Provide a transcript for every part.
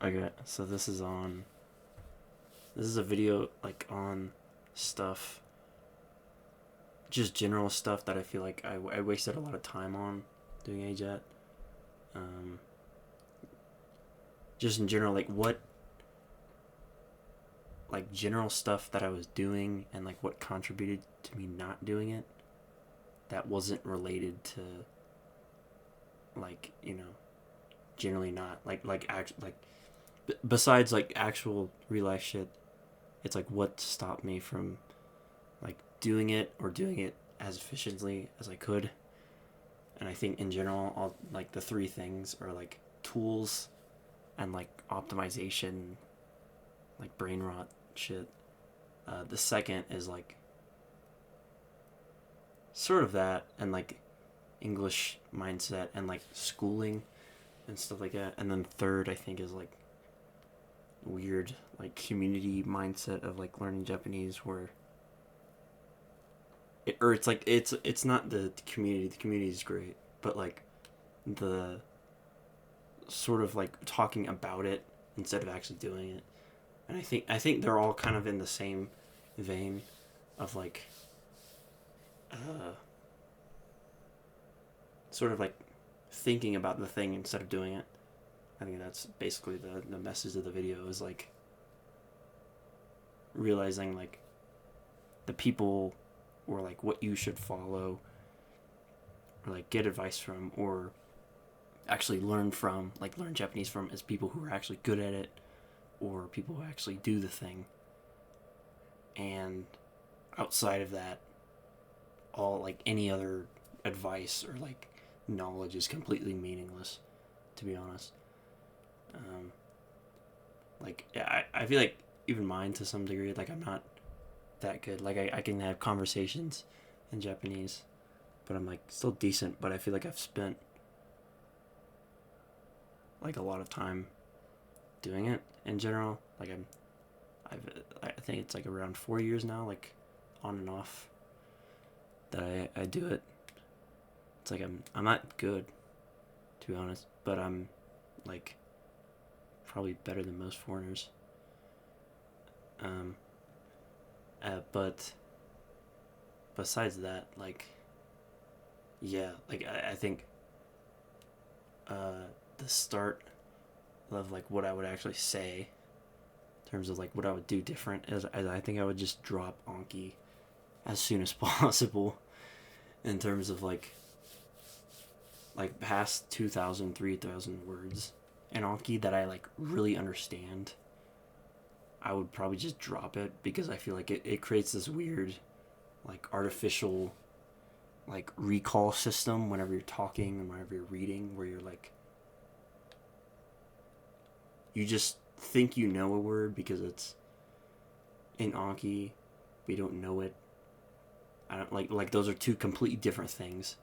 Okay, so this is a video like on stuff, just general stuff that I feel like I wasted a lot of time on doing AJET. Um, just in general, like what, like general stuff that I was doing and like what contributed to me not doing it that wasn't related to, like, generally not besides like actual real life shit. It's like what stopped me from like doing it or doing it as efficiently as I could. And I think in general, all like the three things are like tools and like optimization, like brain rot shit. The second is like sort of that, and like English mindset and like schooling and stuff like that. And then third, I think, is like weird like community mindset of like learning Japanese, where it's like it's not the community. The community is great, but like the sort of like talking about it instead of actually doing it. And I think they're all kind of in the same vein of like sort of like thinking about the thing instead of doing it. I think that's basically the message of the video, is like realizing like the people or like what you should follow or like get advice from or actually learn Japanese from, is people who are actually good at it or people who actually do the thing. And outside of that, all like any other advice or like knowledge is completely meaningless, to be honest. I feel like even mine, to some degree, like I'm not that good. Like I can have conversations in Japanese, but I'm like still decent. But I feel like I've spent like a lot of time doing it in general. Like I think it's like around 4 years now, like on and off, that I do it. It's like I'm not good, to be honest, but I'm like probably better than most foreigners. But besides that, like, yeah, like I think the start of like what I would actually say in terms of like what I would do different is I think I would just drop anki as soon as possible, in terms of like past 2,000, 3,000 words in anki that I like really understand. I would probably just drop it, because I feel like it creates this weird like artificial like recall system whenever you're talking and whenever you're reading, where you're like, you just think you know a word because it's in anki, but you don't know it. I don't like those are two completely different things.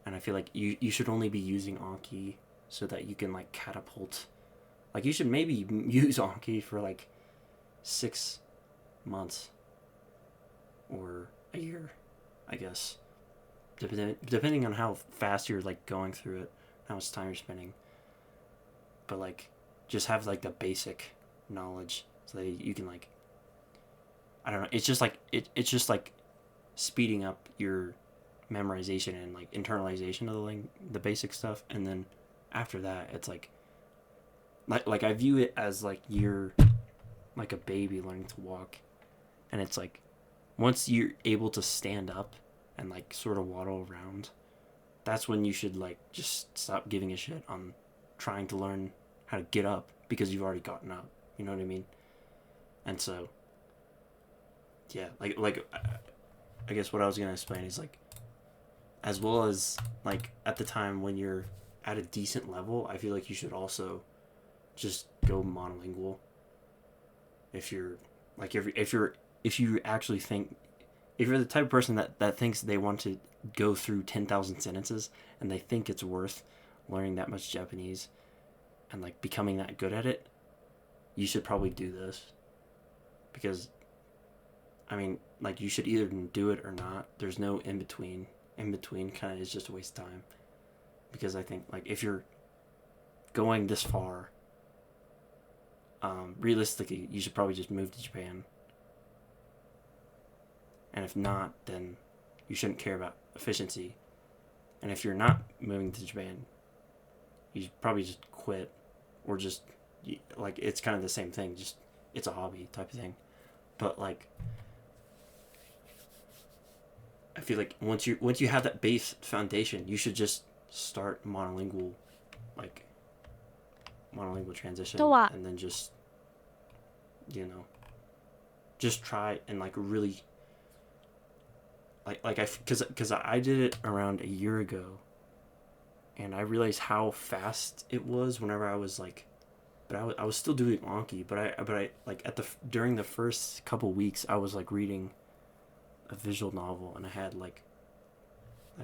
And I feel like you should only be using anki so that you can like catapult. Like you should maybe use anki for like 6 months or a year, I guess, depending on how fast you're like going through it, how much time you're spending. But like just have like the basic knowledge so that you can like, I don't know, it's just like it's just like speeding up your memorization and like internalization of the basic stuff. And then after that, it's like I view it as like you're like a baby learning to walk, and it's like once you're able to stand up and like sort of waddle around, that's when you should like just stop giving a shit on trying to learn how to get up, because you've already gotten up, you know what I mean? And so yeah, like I guess what I was gonna explain is like, as well as like at the time when you're at a decent level, I feel like you should also just go monolingual. If you're like, if you actually think, if you're the type of person that thinks they want to go through 10,000 sentences and they think it's worth learning that much Japanese and like becoming that good at it, you should probably do this. Because I mean, like, you should either do it or not. There's no in between. In between kind of is just a waste of time. Because I think like if you're going this far realistically, you should probably just move to Japan. And if not, then you shouldn't care about efficiency. And if you're not moving to Japan, you should probably just quit, or just like, it's kind of the same thing. Just, it's a hobby type of thing. But like, I feel like once you have that base foundation, you should just start monolingual, like monolingual transition, and then just, just try and like really, because I did it around a year ago, and I realized how fast it was whenever I was like, but I was still doing Anki, but I like during the first couple weeks I was like reading a visual novel, and I had like,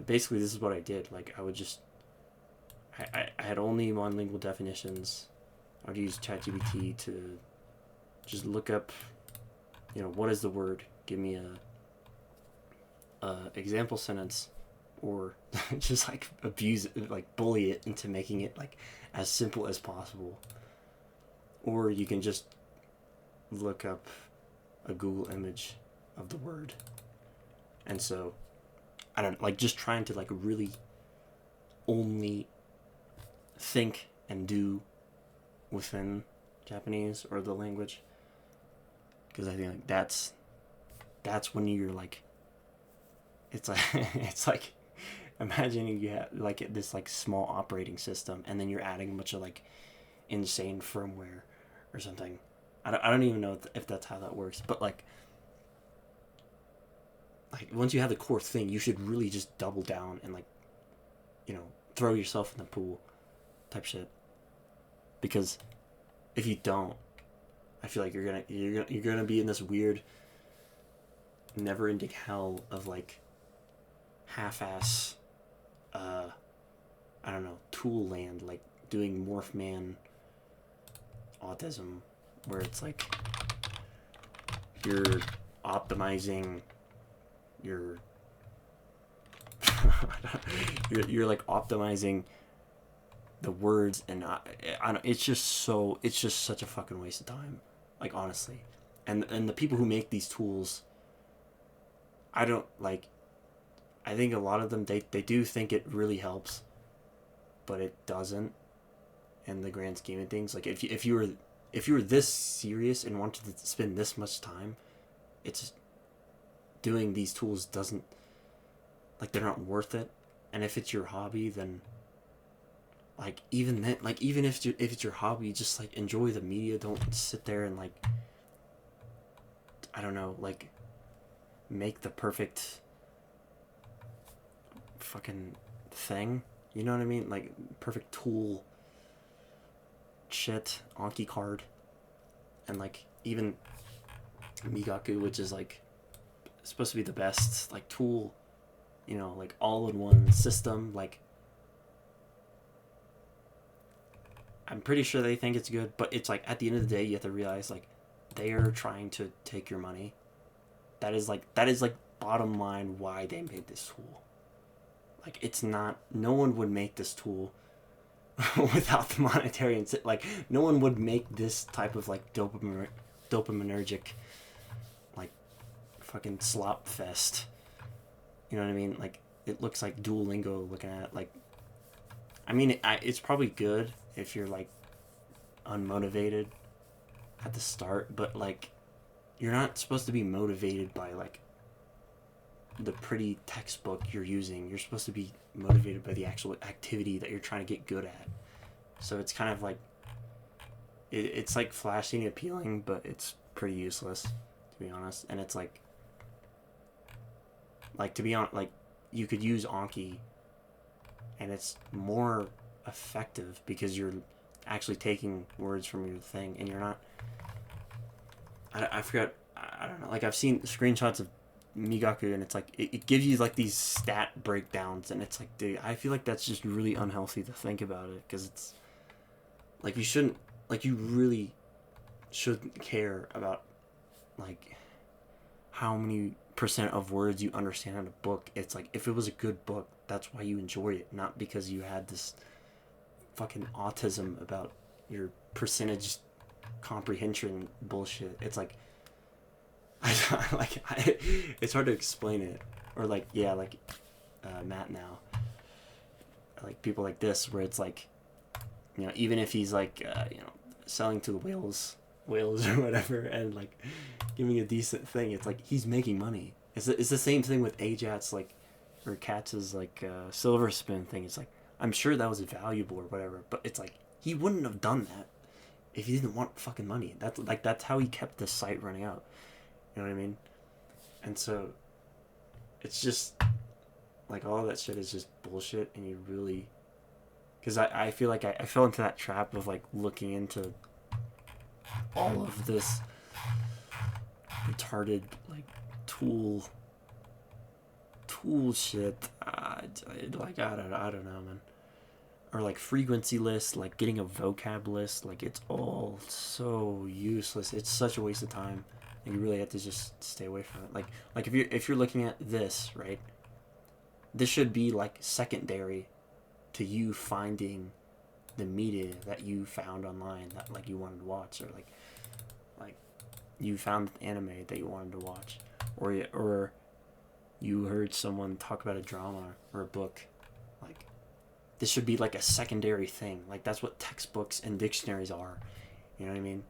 basically this is what I did. Like, I would just, I had only monolingual definitions. I would use ChatGPT to just look up, what is the word? Give me a example sentence, or just like abuse it, like bully it into making it like as simple as possible. Or you can just look up a Google image of the word. And so, I don't, like, just trying to like really only think and do within Japanese or the language, because I think like that's when you're like, it's like it's like imagining you have like this like small operating system, and then you're adding a bunch of like insane firmware or something. I don't even know if that's how that works, but like once you have the core thing, you should really just double down and like, throw yourself in the pool type shit. Because if you don't, I feel like you're gonna be in this weird never-ending hell of like half-ass I don't know, tool land, like doing Morphman autism, where it's like you're optimizing your you're like optimizing the words, and I don't, it's just such a fucking waste of time, like, honestly. And the people who make these tools, I think a lot of them, they do think it really helps, but it doesn't in the grand scheme of things. Like, if you were this serious and wanted to spend this much time, it's doing these tools doesn't, like, they're not worth it. And if it's your hobby, then like, even then, like, even if it's your hobby, just like enjoy the media. Don't sit there and like, I don't know, like, make the perfect fucking thing, you know what I mean? Like, perfect tool shit, Anki card, and like even Migaku, which is like supposed to be the best like tool, like all-in-one system. Like, I'm pretty sure they think it's good, but it's like, at the end of the day, you have to realize, like, they are trying to take your money. That is like bottom line why they made this tool. Like, it's not, no one would make this tool without the monetary, like, no one would make this type of like dopaminergic, like, fucking slop fest. You know what I mean? Like, it looks like Duolingo looking at it. Like, I mean, it's probably good if you're like unmotivated at the start, but like, you're not supposed to be motivated by like the pretty textbook you're using. You're supposed to be motivated by the actual activity that you're trying to get good at. So it's kind of like, it's like flashy and appealing, but it's pretty useless, to be honest. And it's like to be honest, like, you could use Anki, and it's more effective because you're actually taking words from your thing, and you're not, I forgot, I don't know, like, I've seen screenshots of Migaku, and it's like, it gives you like these stat breakdowns, and it's like, dude, I feel like that's just really unhealthy to think about it, because it's like, you really shouldn't care about like how many percent of words you understand in a book. It's like, if it was a good book, that's why you enjoy it, not because you had this fucking autism about your percentage comprehension bullshit. It's like it's hard to explain it. Or like, yeah, like Matt now, like people like this, where it's like, you know, even if he's like you know, selling to the whales or whatever, and like giving a decent thing, it's like he's making money. It's the same thing with Ajat's, like, or Katz's like silver spoon thing. It's like, I'm sure that was valuable or whatever, but it's like he wouldn't have done that if he didn't want fucking money. That's how he kept the site running out. You know what I mean? And so it's just like all that shit is just bullshit, and you really, because I feel like I fell into that trap of like looking into all of this retarded like tool shit. Like I don't know, man. Or like frequency lists, like getting a vocab list, like it's all so useless. It's such a waste of time, and you really have to just stay away from it. Like if you're looking at this, right, this should be like secondary to you finding the media that you found online that like you wanted to watch, or like you found an anime that you wanted to watch, or you heard someone talk about a drama or a book. Like, this should be like a secondary thing. Like, that's what textbooks and dictionaries are. You know what I mean?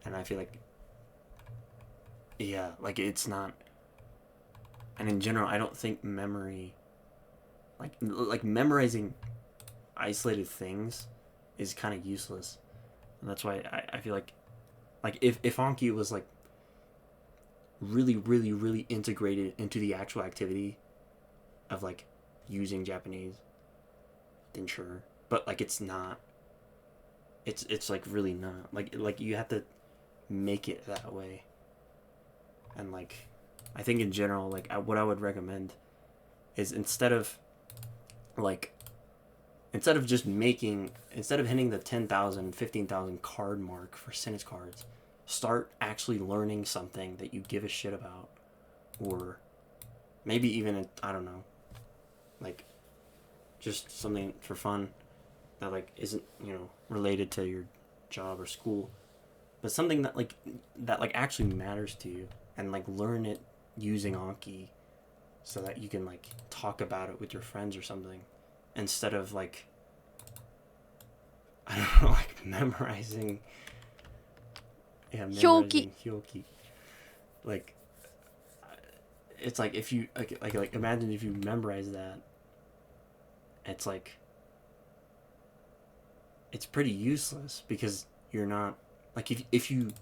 And I feel like, yeah, like it's not. And in general, I don't think memory, like memorizing isolated things is kind of useless. And that's why I feel like if Anki was like really, really, really integrated into the actual activity of like using Japanese, then sure. But like it's not. It's like really not. Like you have to make it that way. And like, I think in general, like what I would recommend is instead of hitting the 10,000, 15,000 card mark for sentence cards, start actually learning something that you give a shit about, or maybe even I don't know, like just something for fun that like isn't, you know, related to your job or school, but something that actually matters to you, and like learn it using Anki so that you can like talk about it with your friends or something, instead of like, I don't know, like memorizing hyoki. Like, it's like if you like imagine if you memorize that, it's like it's pretty useless, because you're not like, if you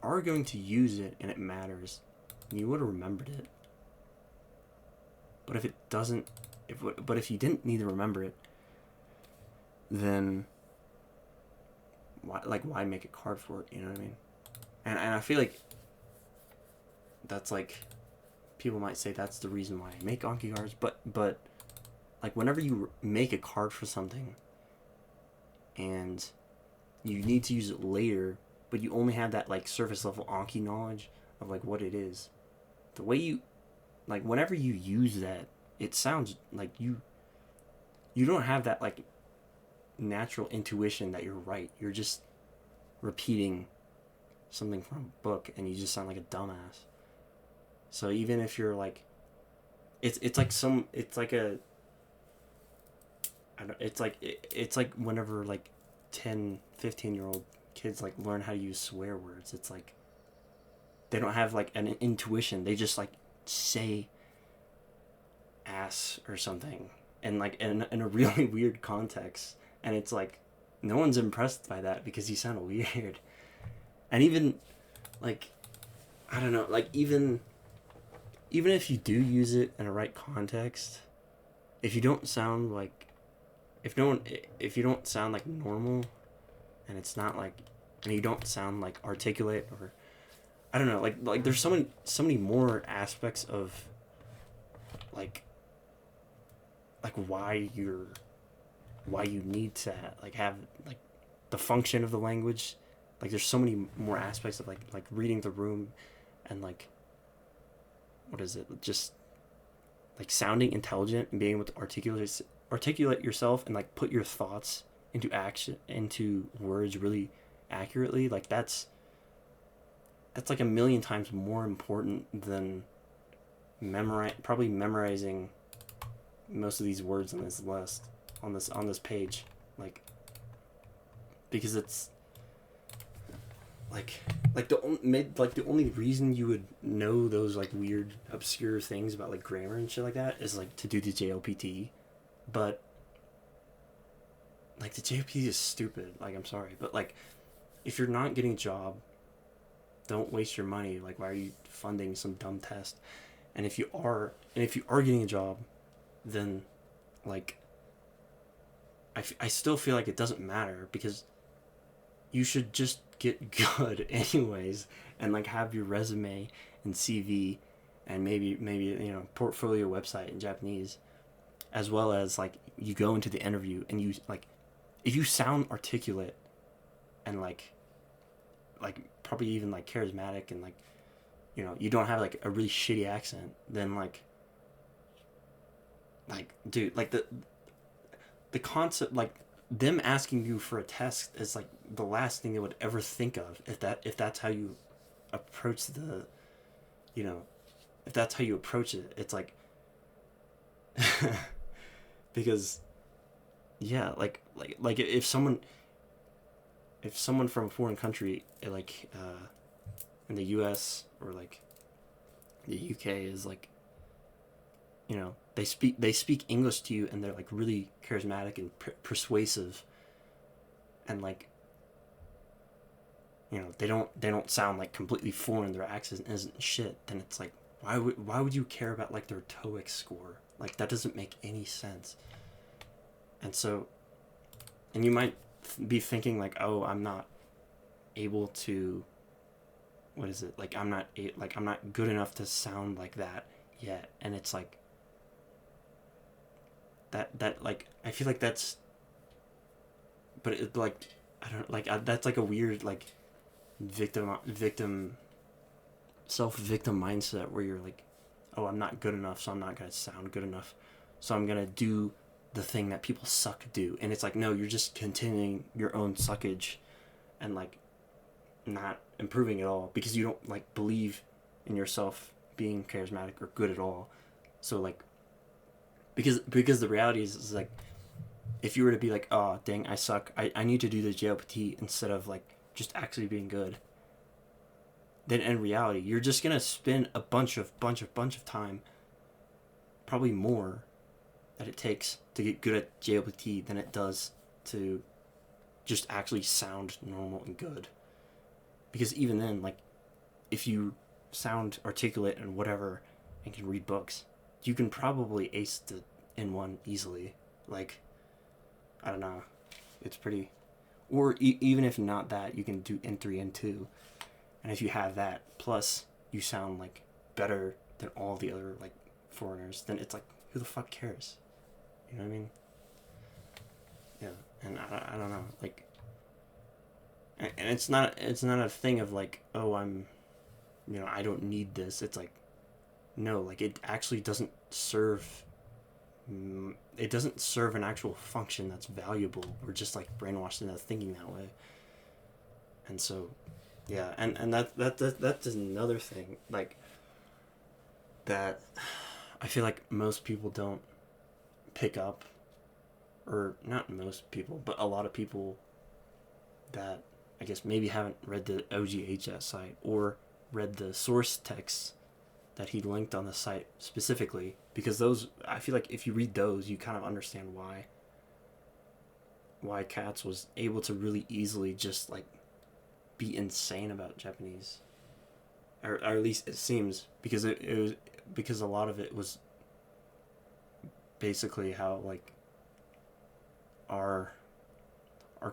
are going to use it and it matters, you would have remembered it. But if it doesn't, if you didn't need to remember it, then why make a card for it? You know what I mean? And I feel like that's like, people might say that's the reason why I make Anki cards, but like whenever you make a card for something and you need to use it later, but you only have that like surface level Anki knowledge of like what it is, the way you, like whenever you use that, it sounds like you don't have that like natural intuition that you're right. You're just repeating something from a book, and you just sound like a dumbass. So even if you're like, it's like whenever like 10, 15-year-old kids like learn how to use swear words, it's like they don't have like an intuition. They just like say ass or something, and like in a really weird context, and it's like no one's impressed by that because you sound weird. And even like, I don't know, like even if you do use it in a right context, if you don't sound like, if you don't sound like normal, and it's not like, and you don't sound like articulate, or I don't know, like there's so many more aspects of like why you need to like have like the function of the language. Like there's so many more aspects of like reading the room, and like, what is it, just like sounding intelligent and being able to articulate yourself and like put your thoughts into action, into words really, accurately, like that's like a million times more important than probably memorizing most of these words on this list, on this page, like, because it's the only reason you would know those like weird obscure things about like grammar and shit like that is like to do the JLPT, but like the JLPT is stupid. Like, I'm sorry, but like if you're not getting a job, don't waste your money. Like, why are you funding some dumb test? And if you are getting a job, then like I still feel like it doesn't matter, because you should just get good anyways, and like have your resume and CV and maybe portfolio website in Japanese, as well as like you go into the interview and you like, if you sound articulate and like probably even like charismatic, and like, you don't have like a really shitty accent, then like dude, like the concept, like them asking you for a test is like the last thing they would ever think of, if that's how you approach the, if that's how you approach it. It's like because yeah, like if someone from a foreign country, like in the US or like the UK, is like, they speak English to you, and they're like really charismatic and persuasive, and like, they don't sound like completely foreign, their accent isn't shit, then it's like, why would you care about like their TOEIC score? Like, that doesn't make any sense. And so, and you might be thinking like, oh, I'm not able to, what is it, like I'm not good enough to sound like that yet. And it's like that like, I feel like that's, but it like, I don't like, that's like a weird like victim self-victim mindset, where you're like, oh, I'm not good enough, so I'm not gonna sound good enough, so I'm gonna do the thing that people suck do. And it's like, no, you're just continuing your own suckage and like not improving at all, because you don't like believe in yourself being charismatic or good at all. So like, because the reality is like, if you were to be like, oh dang, I suck, I need to do the JLPT instead of like just actually being good, then in reality you're just gonna spend a bunch of time, probably more, that it takes to get good at JLPT than it does to just actually sound normal and good. Because even then, like, if you sound articulate and whatever and can read books, you can probably ace the N1 easily. Like, I don't know, it's pretty, or even if not that, you can do N3, N2, and if you have that plus you sound like better than all the other like foreigners, then it's like, who the fuck cares? You know what I mean? Yeah. And I don't know, like, and it's not a thing of like, oh, I'm, I don't need this. It's like, no, like, it actually doesn't serve an actual function that's valuable. We're just like brainwashed into thinking that way. And so, yeah, and that's another thing, like, that I feel like most people don't pick up, or not most people, but a lot of people that I guess maybe haven't read the OGHS site or read the source texts that he linked on the site specifically, because those, I feel like if you read those, you kind of understand why Katz was able to really easily just like be insane about Japanese, or at least it seems, because it was, because a lot of it was basically how like our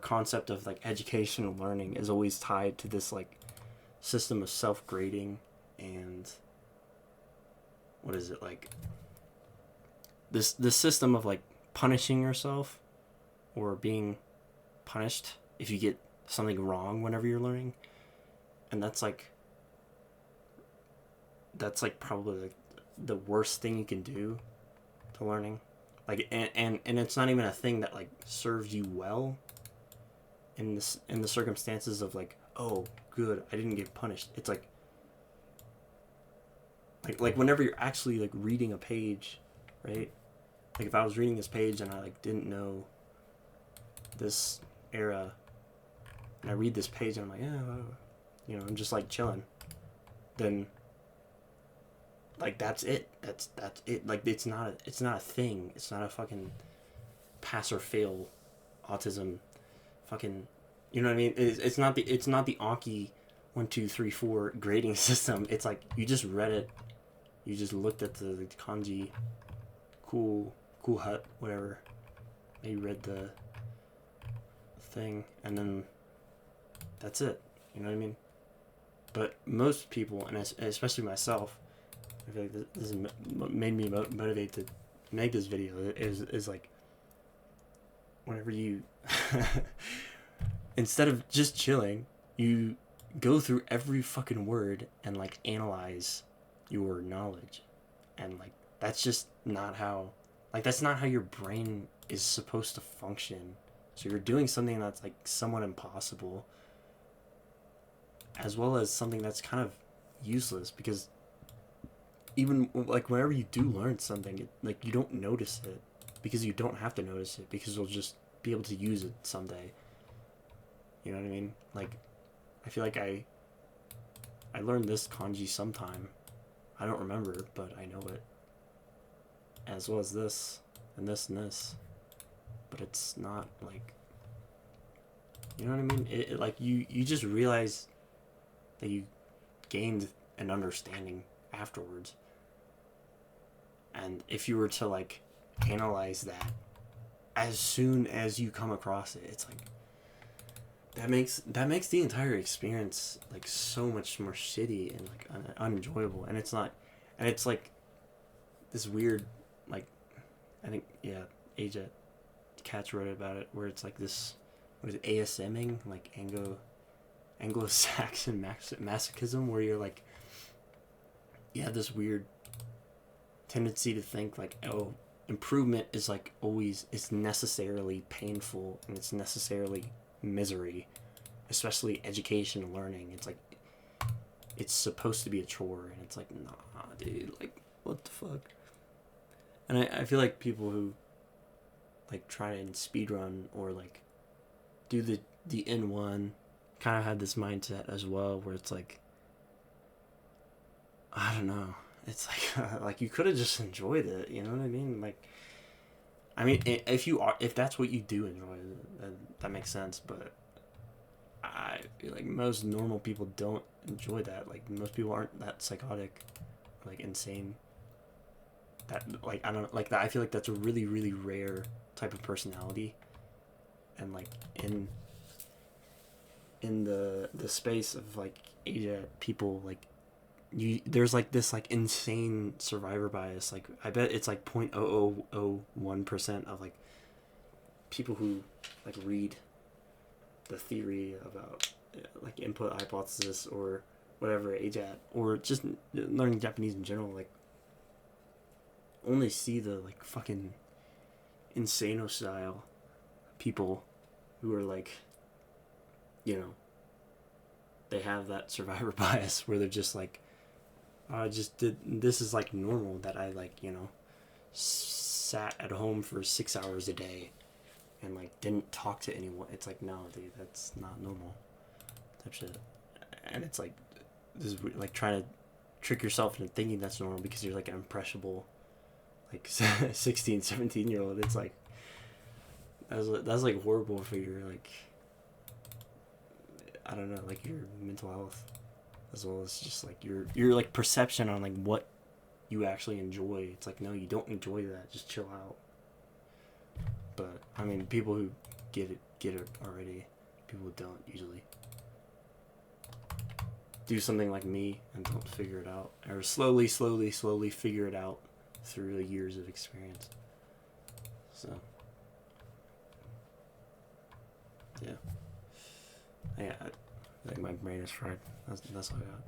concept of like education and learning is always tied to this like system of self-grading, and what is it, like this system of like punishing yourself or being punished if you get something wrong whenever you're learning. And that's like probably like the worst thing you can do to learning. Like, and it's not even a thing that like serves you well. in the circumstances of like, oh, good, I didn't get punished. It's like whenever you're actually like reading a page, right? Like if I was reading this page and I like didn't know this era, and I read this page and I'm like, yeah, I'm just like chilling, then like that's it. That's it. Like it's not a thing. It's not a fucking pass or fail autism fucking, you know what I mean? It's not the Anki 1, 2, 3, 4 grading system. It's like you just read it, you just looked at the kanji, cool hut, whatever. You read the thing, and then that's it. You know what I mean? But most people, and especially myself, I feel like this made me motivated to make this video. Is like whenever you instead of just chilling, you go through every fucking word and like analyze your knowledge, and like that's just not how, like that's not how your brain is supposed to function. So you're doing something that's like somewhat impossible, as well as something that's kind of useless, because even like whenever you do learn something, like you don't notice it, because you don't have to notice it, because you'll just be able to use it someday. You know what I mean? Like I feel like I learned this kanji sometime. I don't remember, but I know it. As well as this and this and this. But it's not like, you know what I mean? It like you just realize that you gained an understanding afterwards. And if you were to like analyze that as soon as you come across it, it's like that makes the entire experience like so much more shitty and like unenjoyable. And it's not, and it's like this weird, like I think Aja Katz wrote about it, where it's like this, what is it, ASMing, like Anglo-Saxon masochism, where you're like, you have this weird tendency to think like, oh, improvement is like always, it's necessarily painful and it's necessarily misery, especially education and learning. It's like it's supposed to be a chore, and it's like, nah, dude, like what the fuck. And I feel like people who like try and speedrun or like do the N1 kind of had this mindset as well, where it's like, I don't know, it's like like you could have just enjoyed it, you know what I mean? Like, I mean, if that's what you do enjoy, then that makes sense. But I feel like most normal people don't enjoy that. Like most people aren't that psychotic, like insane. That like, I don't like that. I feel like that's a really, really rare type of personality. And like in the space of like Asia people, like there's like this like insane survivor bias. Like I bet it's like 0.0001% of like people who like read the theory about like input hypothesis or whatever, AJAT, or just learning Japanese in general, like only see the like fucking insano style people who are like, you know, they have that survivor bias where they're just like, I just did, this is like normal, that I like, you know, sat at home for 6 hours a day and like didn't talk to anyone. It's like, no, dude, that's not normal type shit. And it's like this is like trying to trick yourself into thinking that's normal because you're like an impressionable like 16, 17-year-old. It's like that's like horrible for your like, I don't know, like your mental health, as well as just like your like perception on like what you actually enjoy. It's like, no, you don't enjoy that, just chill out. But I mean, people who get it already. People who don't usually do something like me and don't figure it out, or slowly figure it out through the years of experience. So yeah, I think my brain is fried. That's all I got.